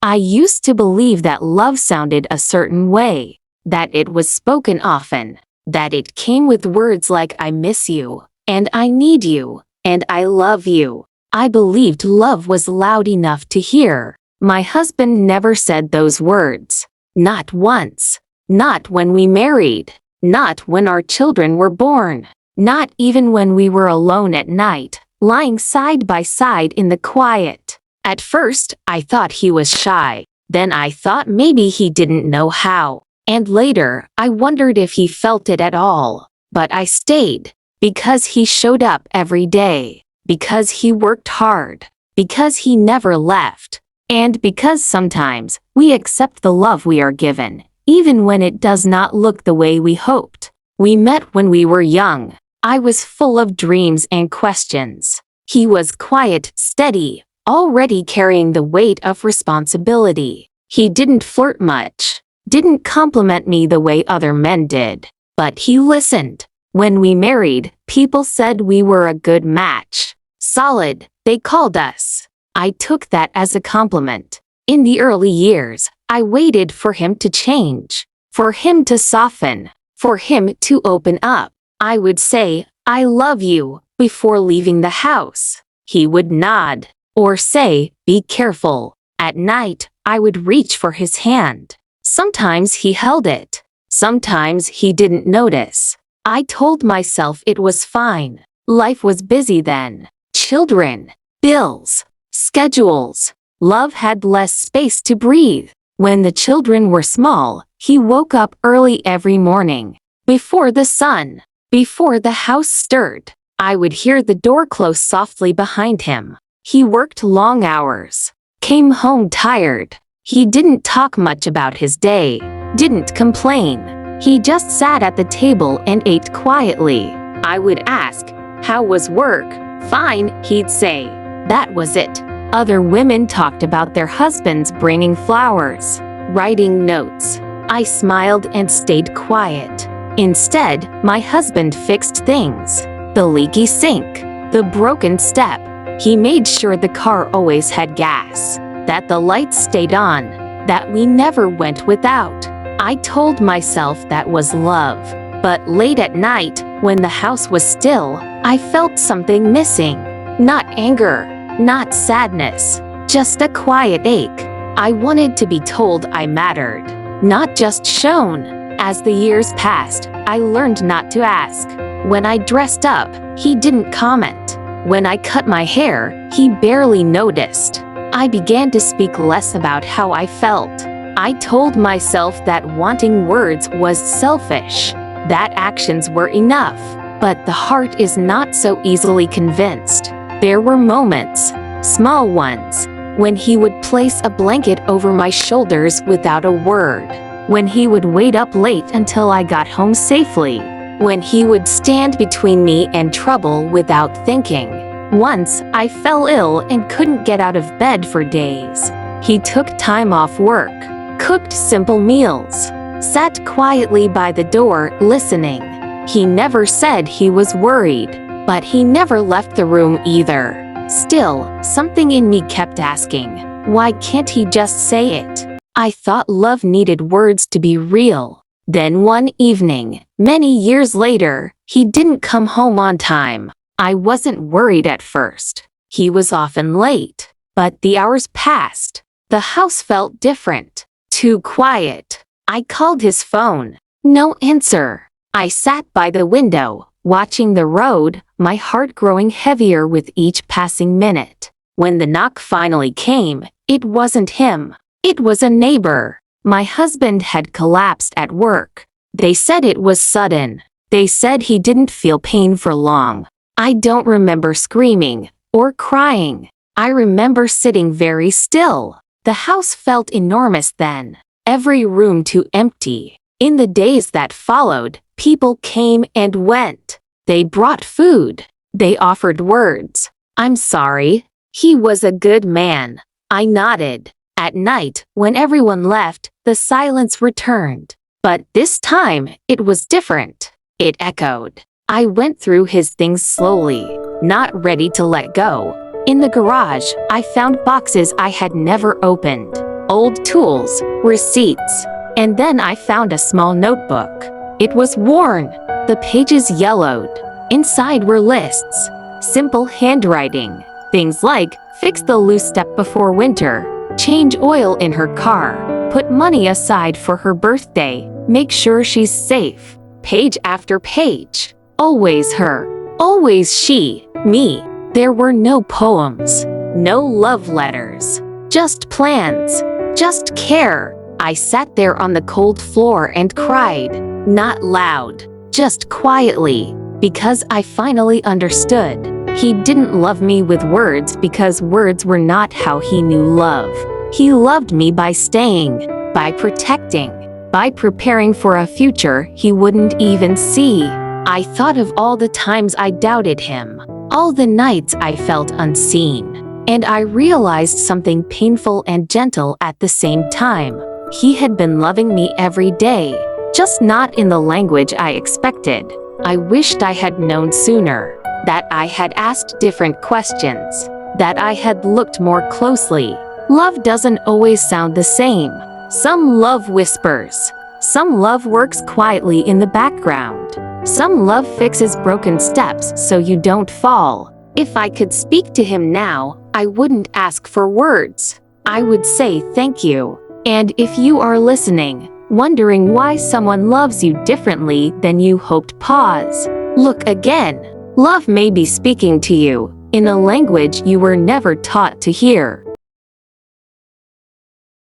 I used to believe that love sounded a certain way, that it was spoken often, that it came with words like I miss you, and I need you, and I love you. I believed love was loud enough to hear. My husband never said those words. Not once. Not when we married. Not when our children were born. Not even when we were alone at night, lying side by side in the quiet. At first, I thought he was shy. Then I thought maybe he didn't know how. And later, I wondered if he felt it at all. But I stayed. Because he showed up every day. Because he worked hard. Because he never left. And because sometimes, we accept the love we are given, even when it does not look the way we hoped. We met when we were young. I was full of dreams and questions. He was quiet, steady, already carrying the weight of responsibility. He didn't flirt much, didn't compliment me the way other men did, but he listened. When we married, people said we were a good match. Solid, they called us. I took that as a compliment. In the early years, I waited for him to change, for him to soften, for him to open up. I would say, I love you, before leaving the house. He would nod, or say, be careful. At night, I would reach for his hand. Sometimes he held it. Sometimes he didn't notice. I told myself it was fine. Life was busy then. Children, bills, schedules. Love had less space to breathe. When the children were small, he woke up early every morning. Before the sun, before the house stirred, I would hear the door close softly behind him. He worked long hours, came home tired. He didn't talk much about his day, didn't complain. He just sat at the table and ate quietly. I would ask, how was work? Fine, he'd say. That was it. Other women talked about their husbands bringing flowers, writing notes. I smiled and stayed quiet. Instead, my husband fixed things. The leaky sink, the broken step. He made sure the car always had gas, that the lights stayed on, that we never went without. I told myself that was love. But late at night, when the house was still, I felt something missing. Not anger, not sadness, just a quiet ache. I wanted to be told I mattered, not just shown. As the years passed, I learned not to ask. When I dressed up, he didn't comment. When I cut my hair, he barely noticed. I began to speak less about how I felt. I told myself that wanting words was selfish, that actions were enough. But the heart is not so easily convinced. There were moments, small ones, when he would place a blanket over my shoulders without a word, when he would wait up late until I got home safely, when he would stand between me and trouble without thinking. Once, I fell ill and couldn't get out of bed for days. He took time off work, cooked simple meals, sat quietly by the door listening. He never said he was worried, but he never left the room either. Still, something in me kept asking, why can't he just say it? I thought love needed words to be real. Then one evening, many years later, he didn't come home on time. I wasn't worried at first. He was often late. But the hours passed. The house felt different. Too quiet. I called his phone. No answer. I sat by the window, watching the road, my heart growing heavier with each passing minute. When the knock finally came, it wasn't him. It was a neighbor. My husband had collapsed at work. They said it was sudden. They said he didn't feel pain for long. I don't remember screaming or crying. I remember sitting very still. The house felt enormous then. Every room too empty. In the days that followed, people came and went. They brought food. They offered words. I'm sorry. He was a good man. I nodded. At night, when everyone left, the silence returned. But this time, it was different. It echoed. I went through his things slowly, not ready to let go. In the garage, I found boxes I had never opened. old tools, receipts. And then I found a small notebook. It was worn, the pages yellowed. Inside were lists, simple handwriting. Things like, fix the loose step before winter, change oil in her car, put money aside for her birthday, make sure she's safe. Page after page. Always her, always she, me. There were no poems, no love letters, just plans, just care. I sat there on the cold floor and cried, not loud, just quietly, because I finally understood. He didn't love me with words because words were not how he knew love. He loved me by staying, by protecting, by preparing for a future he wouldn't even see. I thought of all the times I doubted him, all the nights I felt unseen, and I realized something painful and gentle at the same time. He had been loving me every day, just not in the language I expected. I wished I had known sooner, that I had asked different questions, that I had looked more closely. Love doesn't always sound the same. Some love whispers. Some love works quietly in the background. Some love fixes broken steps so you don't fall. If I could speak to him now, I wouldn't ask for words. I would say thank you. And if you are listening, wondering why someone loves you differently than you hoped, pause. Look again. Love may be speaking to you in a language you were never taught to hear.